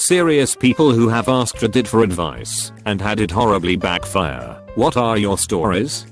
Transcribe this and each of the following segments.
Serious people who have asked Reddit for advice and had it horribly backfire. What are your stories?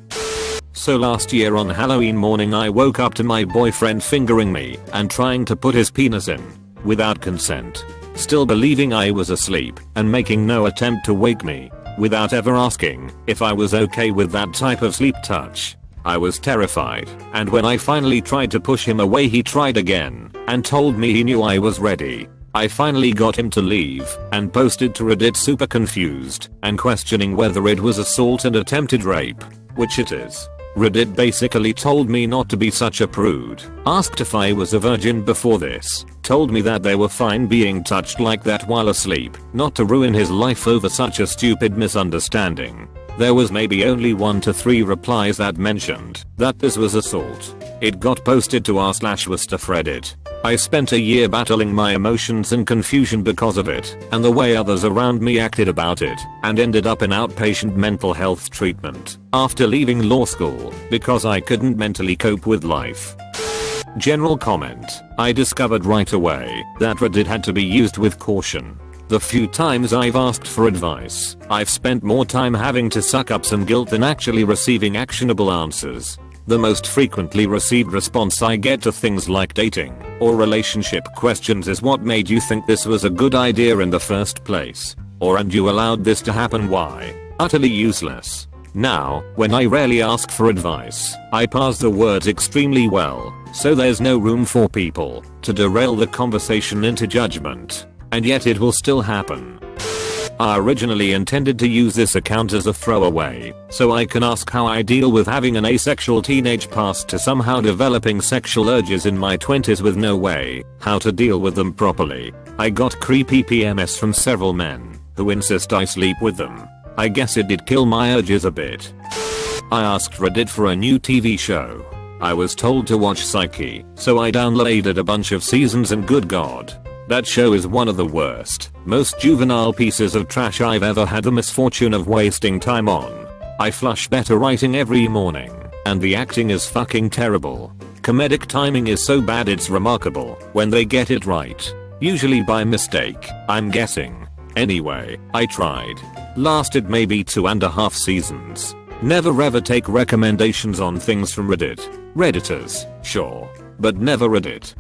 So last year on Halloween morning I woke up to my boyfriend fingering me and trying to put his penis in without consent. Still believing I was asleep and making no attempt to wake me without ever asking if I was okay with that type of sleep touch. I was terrified, and when I finally tried to push him away he tried again and told me he knew I was ready. I finally got him to leave and posted to Reddit super confused and questioning whether it was assault and attempted rape, which it is. Reddit basically told me not to be such a prude, asked if I was a virgin before this, told me that they were fine being touched like that while asleep, not to ruin his life over such a stupid misunderstanding. There was maybe only 1 to 3 replies that mentioned that this was assault. It got posted to r/Reddit. I spent a year battling my emotions and confusion because of it and the way others around me acted about it, and ended up in outpatient mental health treatment after leaving law school because I couldn't mentally cope with life. General comment. I discovered right away that Reddit had to be used with caution. The few times I've asked for advice, I've spent more time having to suck up some guilt than actually receiving actionable answers. The most frequently received response I get to things like dating or relationship questions is, what made you think this was a good idea in the first place? Or, and you allowed this to happen, why? Utterly useless. Now, when I rarely ask for advice, I parse the words extremely well, so there's no room for people to derail the conversation into judgment. And yet it will still happen. I originally intended to use this account as a throwaway, so I can ask how I deal with having an asexual teenage past to somehow developing sexual urges in my 20s with no way how to deal with them properly. I got creepy PMS from several men who insist I sleep with them. I guess it did kill my urges a bit. I asked Reddit for a new TV show. I was told to watch Psyche, so I downloaded a bunch of seasons, and good god, that show is one of the worst, most juvenile pieces of trash I've ever had the misfortune of wasting time on. I flush better writing every morning, and the acting is fucking terrible. Comedic timing is so bad it's remarkable when they get it right. Usually by mistake, I'm guessing. Anyway, I tried. Lasted maybe 2.5 seasons. Never ever take recommendations on things from Reddit. Redditors, sure, but never Reddit.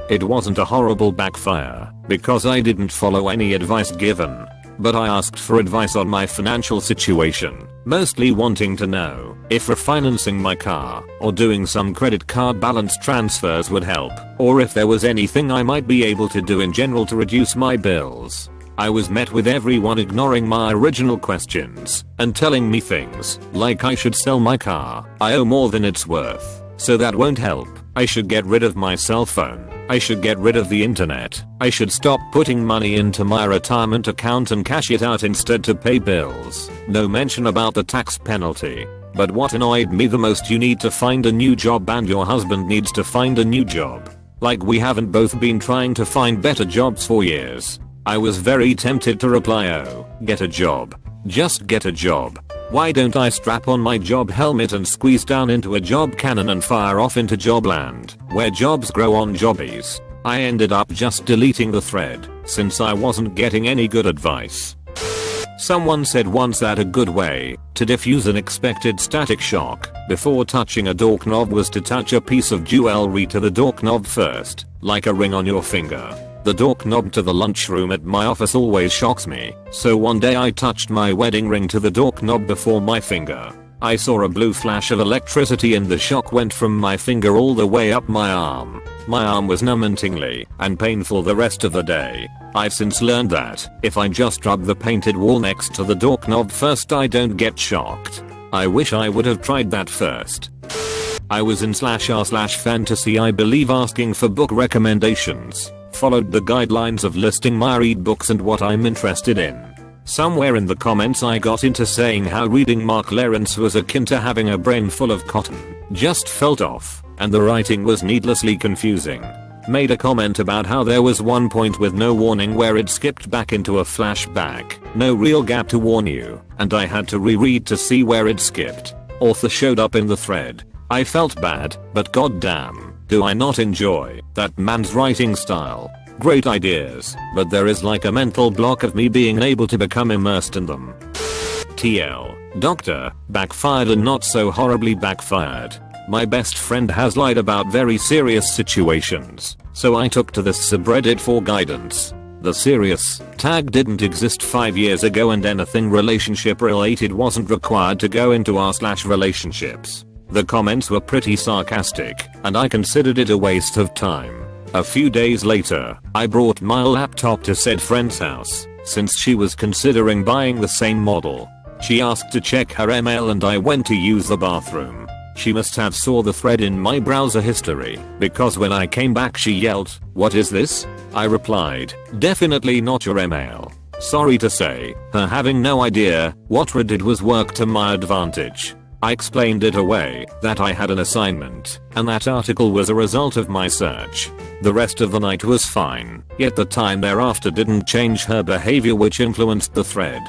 It wasn't a horrible backfire because I didn't follow any advice given, but I asked for advice on my financial situation, mostly wanting to know if refinancing my car or doing some credit card balance transfers would help, or if there was anything I might be able to do in general to reduce my bills. I was met with everyone ignoring my original questions and telling me things like I should sell my car, I owe more than it's worth, so that won't help, I should get rid of my cell phone, I should get rid of the internet, I should stop putting money into my retirement account and cash it out instead to pay bills. No mention about the tax penalty. But what annoyed me the most, you need to find a new job and your husband needs to find a new job. Like we haven't both been trying to find better jobs for years. I was very tempted to reply, oh, get a job. Just get a job. Why don't I strap on my job helmet and squeeze down into a job cannon and fire off into jobland, where jobs grow on jobbies? I ended up just deleting the thread, since I wasn't getting any good advice. Someone said once that a good way to diffuse an expected static shock before touching a doorknob was to touch a piece of jewelry to the doorknob first, like a ring on your finger. The doorknob to the lunchroom at my office always shocks me, so one day I touched my wedding ring to the doorknob before my finger. I saw a blue flash of electricity and the shock went from my finger all the way up my arm. My arm was numb and tingly and painful the rest of the day. I've since learned that if I just rub the painted wall next to the doorknob first I don't get shocked. I wish I would have tried that first. I was in /r/fantasy I believe asking for book recommendations. Followed the guidelines of listing my read books and what I'm interested in. Somewhere in the comments I got into saying how reading Mark Lawrence was akin to having a brain full of cotton. Just felt off, and the writing was needlessly confusing. Made a comment about how there was one point with no warning where it skipped back into a flashback, no real gap to warn you, and I had to reread to see where it skipped. Author showed up in the thread. I felt bad, but goddamn, do I not enjoy that man's writing style. great ideas, but there is like a mental block of me being able to become immersed in them. TL. Doctor, backfired and not so horribly backfired. My best friend has lied about very serious situations, so I took to this subreddit for guidance. The serious tag didn't exist 5 years ago and anything relationship related wasn't required to go into r/relationships. The comments were pretty sarcastic, and I considered it a waste of time. A few days later, I brought my laptop to said friend's house, since she was considering buying the same model. She asked to check her email and I went to use the bathroom. She must have saw the thread in my browser history, because when I came back she yelled, "What is this?" I replied, "Definitely not your email." Sorry to say, her having no idea what Reddit was worked to my advantage. I explained it away, that I had an assignment, and that article was a result of my search. The rest of the night was fine, yet the time thereafter didn't change her behavior, which influenced the thread.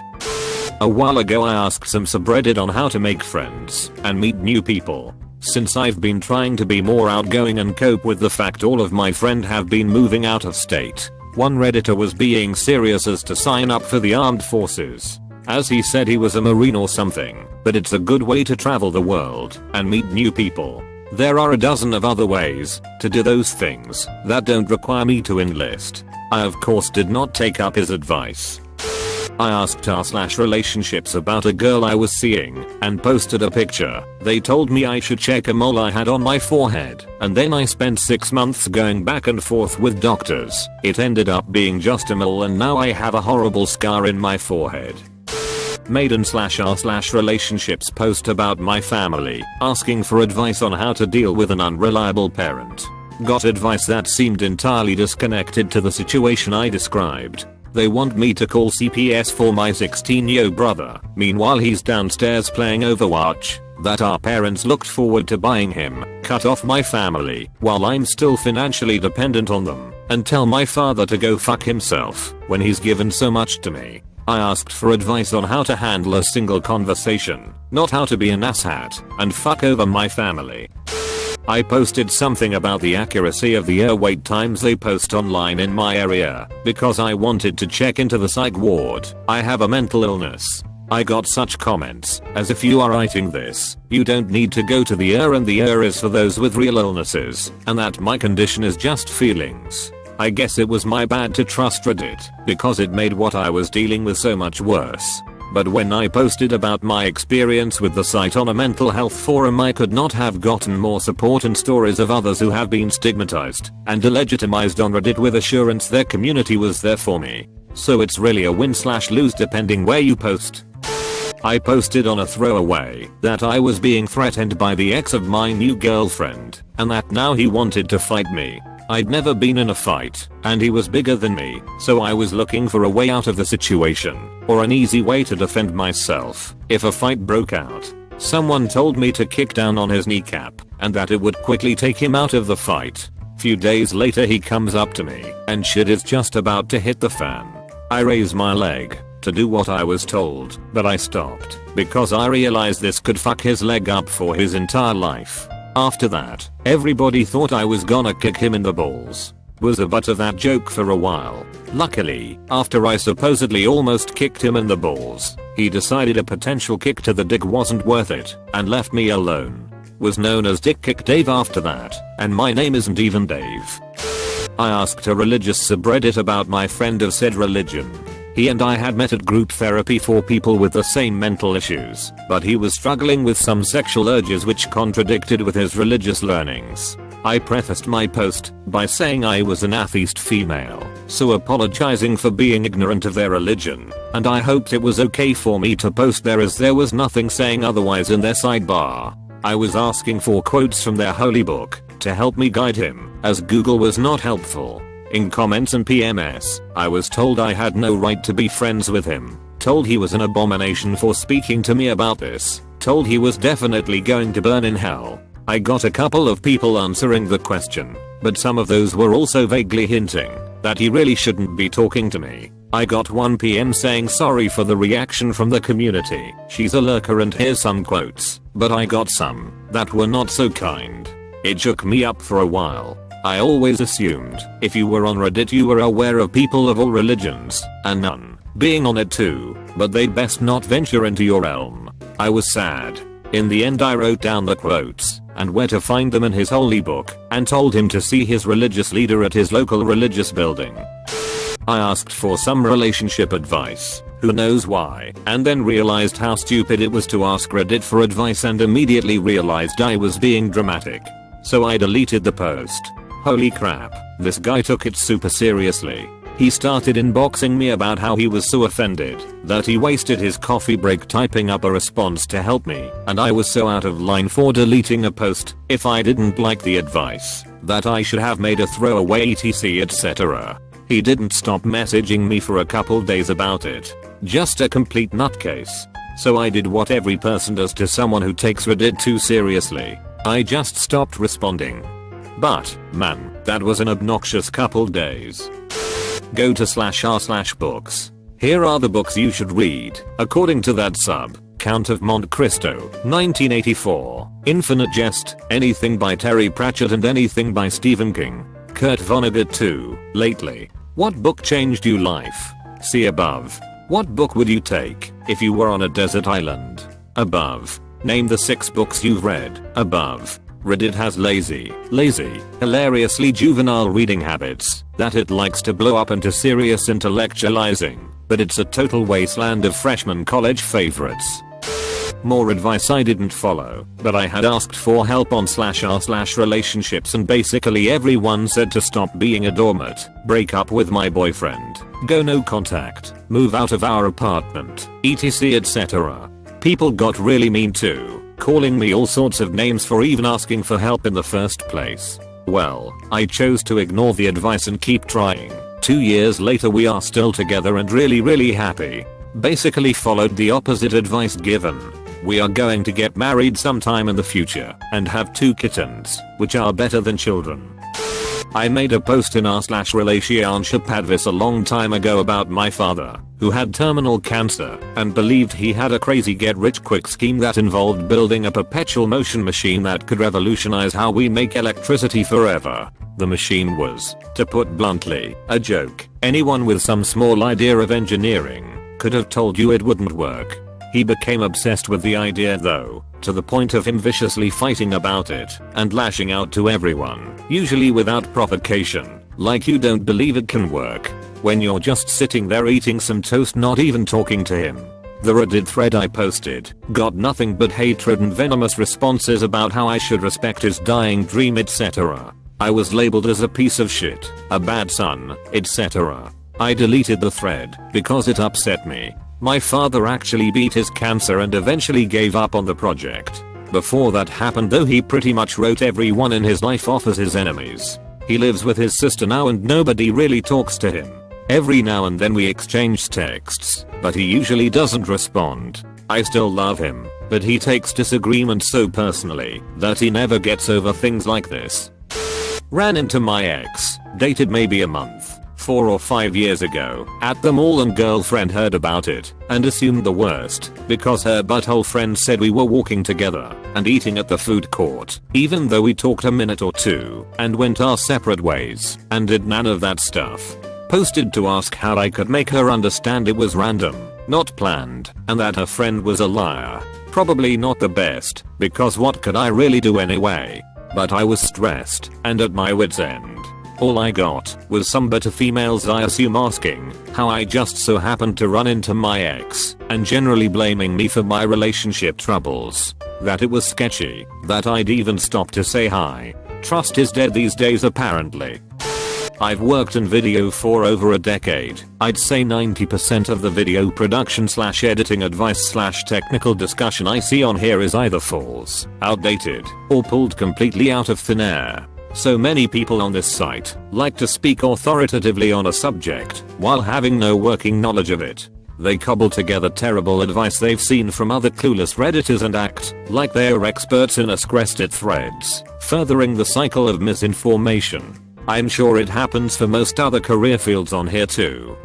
A while ago I asked some subreddit on how to make friends and meet new people. Since I've been trying to be more outgoing and cope with the fact all of my friends have been moving out of state, one redditor was being serious as to sign up for the armed forces. As he said he was a marine or something, but it's a good way to travel the world and meet new people. There are a dozen of other ways to do those things that don't require me to enlist. I of course did not take up his advice. I asked r/relationships about a girl I was seeing and posted a picture. They told me I should check a mole I had on my forehead, and then I spent 6 months going back and forth with doctors. It ended up being just a mole and now I have a horrible scar in my forehead. Maiden/r/relationships post about my family, asking for advice on how to deal with an unreliable parent. Got advice that seemed entirely disconnected to the situation I described. They want me to call CPS for my 16-year-old brother, meanwhile he's downstairs playing Overwatch, that our parents looked forward to buying him, cut off my family, while I'm still financially dependent on them, and tell my father to go fuck himself, when he's given so much to me. I asked for advice on how to handle a single conversation, not how to be an asshat, and fuck over my family. I posted something about the accuracy of the wait times they post online in my area, because I wanted to check into the psych ward. I have a mental illness. I got such comments, as if you are writing this, you don't need to go to the and the is for those with real illnesses, and that my condition is just feelings. I guess it was my bad to trust Reddit, because it made what I was dealing with so much worse. But when I posted about my experience with the site on a mental health forum, I could not have gotten more support and stories of others who have been stigmatized and delegitimized on Reddit with assurance their community was there for me. So it's really a win/lose depending where you post. I posted on a throwaway that I was being threatened by the ex of my new girlfriend, and that now he wanted to fight me. I'd never been in a fight, and he was bigger than me, so I was looking for a way out of the situation, or an easy way to defend myself if a fight broke out. Someone told me to kick down on his kneecap, and that it would quickly take him out of the fight. Few days later he comes up to me, and shit is just about to hit the fan. I raise my leg to do what I was told, but I stopped, because I realized this could fuck his leg up for his entire life. After that, everybody thought I was gonna kick him in the balls. Was a butt of that joke for a while. Luckily, after I supposedly almost kicked him in the balls, he decided a potential kick to the dick wasn't worth it, and left me alone. Was known as Dick Kick Dave after that, and my name isn't even Dave. I asked a religious subreddit about my friend of said religion. He and I had met at group therapy for people with the same mental issues, but he was struggling with some sexual urges which contradicted with his religious learnings. I prefaced my post by saying I was an atheist female, so apologizing for being ignorant of their religion, and I hoped it was okay for me to post there as there was nothing saying otherwise in their sidebar. I was asking for quotes from their holy book to help me guide him, as Google was not helpful. In comments and PMS, I was told I had no right to be friends with him, told he was an abomination for speaking to me about this, told he was definitely going to burn in hell. I got a couple of people answering the question, but some of those were also vaguely hinting that he really shouldn't be talking to me. I got one PM saying sorry for the reaction from the community, she's a lurker and here's some quotes, but I got some that were not so kind. It shook me up for a while. I always assumed if you were on Reddit you were aware of people of all religions, and none being on it too, but they'd best not venture into your realm. I was sad. In the end I wrote down the quotes and where to find them in his holy book and told him to see his religious leader at his local religious building. I asked for some relationship advice, who knows why, and then realized how stupid it was to ask Reddit for advice and immediately realized I was being dramatic. So I deleted the post. Holy crap, this guy took it super seriously. He started inboxing me about how he was so offended that he wasted his coffee break typing up a response to help me, and I was so out of line for deleting a post if I didn't like the advice that I should have made a throwaway etc etc. He didn't stop messaging me for a couple days about it. Just a complete nutcase. So I did what every person does to someone who takes Reddit too seriously. I just stopped responding. But, man, that was an obnoxious couple days. Go to /r/books. Here are the books you should read, according to that sub. Count of Monte Cristo, 1984. Infinite Jest, anything by Terry Pratchett and anything by Stephen King. Kurt Vonnegut 2, lately. What book changed your life? See above. What book would you take if you were on a desert island? Above. Name the 6 books you've read. Above. Reddit has lazy, hilariously juvenile reading habits that it likes to blow up into serious intellectualizing, but it's a total wasteland of freshman college favorites. More advice I didn't follow, but I had asked for help on /r/relationships and basically everyone said to stop being a doormat, break up with my boyfriend, go no contact, move out of our apartment, etc etc. People got really mean too, calling me all sorts of names for even asking for help in the first place. Well, I chose to ignore the advice and keep trying. 2 years later we are still together and really happy. Basically followed the opposite advice given. We are going to get married sometime in the future and have 2 kittens, which are better than children. I made a post in r/relationship advice a long time ago about my father, who had terminal cancer and believed he had a crazy get rich quick scheme that involved building a perpetual motion machine that could revolutionize how we make electricity forever. The machine was, to put bluntly, a joke. Anyone with some small idea of engineering could have told you it wouldn't work. He became obsessed with the idea though, to the point of him viciously fighting about it and lashing out to everyone, usually without provocation, like you don't believe it can work, when you're just sitting there eating some toast not even talking to him. The Reddit thread I posted got nothing but hatred and venomous responses about how I should respect his dying dream etc. I was labeled as a piece of shit, a bad son, etc. I deleted the thread because it upset me. My father actually beat his cancer and eventually gave up on the project. Before that happened though he pretty much wrote everyone in his life off as his enemies. He lives with his sister now and nobody really talks to him. Every now and then we exchange texts, but he usually doesn't respond. I still love him, but he takes disagreement so personally that he never gets over things like this. Ran into my ex, dated maybe a month, 4 or 5 years ago, at the mall and girlfriend heard about it and assumed the worst because her butthole friend said we were walking together and eating at the food court, even though we talked a minute or 2 and went our separate ways and did none of that stuff. Posted to ask how I could make her understand it was random, not planned, and that her friend was a liar. Probably not the best, because what could I really do anyway? But I was stressed and at my wit's end. All I got was some bitter females I assume asking how I just so happened to run into my ex and generally blaming me for my relationship troubles. That it was sketchy, that I'd even stop to say hi. Trust is dead these days apparently. I've worked in video for over a decade. I'd say 90% of the video production / editing advice / technical discussion I see on here is either false, outdated, or pulled completely out of thin air. So many people on this site like to speak authoritatively on a subject while having no working knowledge of it. They cobble together terrible advice they've seen from other clueless redditors and act like they're experts in AskReddit threads, furthering the cycle of misinformation. I'm sure it happens for most other career fields on here too.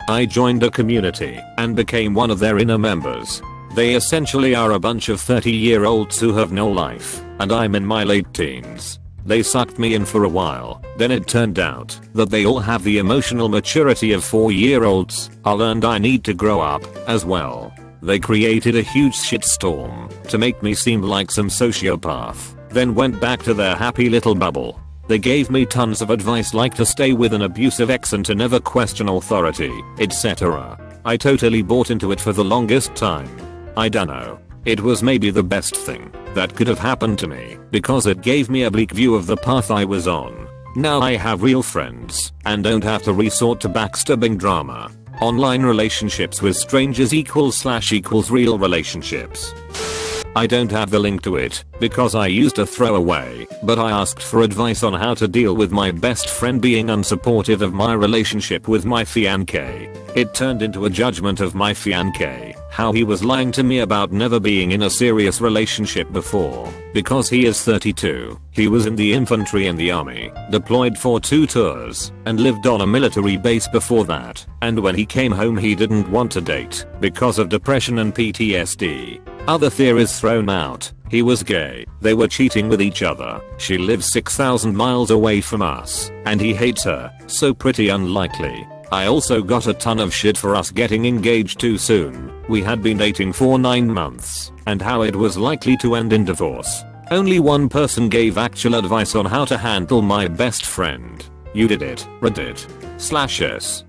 I joined a community and became one of their inner members. They essentially are a bunch of 30-year-olds who have no life, and I'm in my late teens. They sucked me in for a while. Then it turned out that they all have the emotional maturity of 4-year-olds. I learned I need to grow up as well. They created a huge shitstorm to make me seem like some sociopath, then went back to their happy little bubble. They gave me tons of advice like to stay with an abusive ex and to never question authority, etc. I totally bought into it for the longest time. I dunno. It was maybe the best thing that could have happened to me because it gave me a bleak view of the path I was on. Now I have real friends and don't have to resort to backstabbing drama. Online relationships with strangers equals real relationships. I don't have the link to it because I used a throwaway, but I asked for advice on how to deal with my best friend being unsupportive of my relationship with my fiancé. It turned into a judgment of my fiancé, how he was lying to me about never being in a serious relationship before. Because he is 32, he was in the infantry in the army, deployed for 2 tours, and lived on a military base before that. And when he came home he didn't want to date because of depression and PTSD. Other theories thrown out. He was gay, they were cheating with each other, she lives 6,000 miles away from us, and he hates her, so pretty unlikely. I also got a ton of shit for us getting engaged too soon. We had been dating for 9 months, and how it was likely to end in divorce. Only one person gave actual advice on how to handle my best friend. You did it, Reddit/s.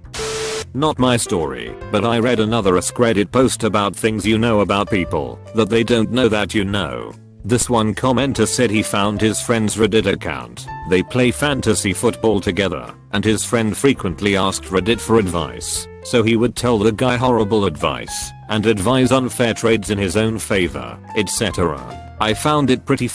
Not my story, but I read another AskReddit post about things you know about people that they don't know that you know. This one commenter said he found his friend's Reddit account. They play fantasy football together, and his friend frequently asked Reddit for advice, so he would tell the guy horrible advice and advise unfair trades in his own favor, etc. I found it pretty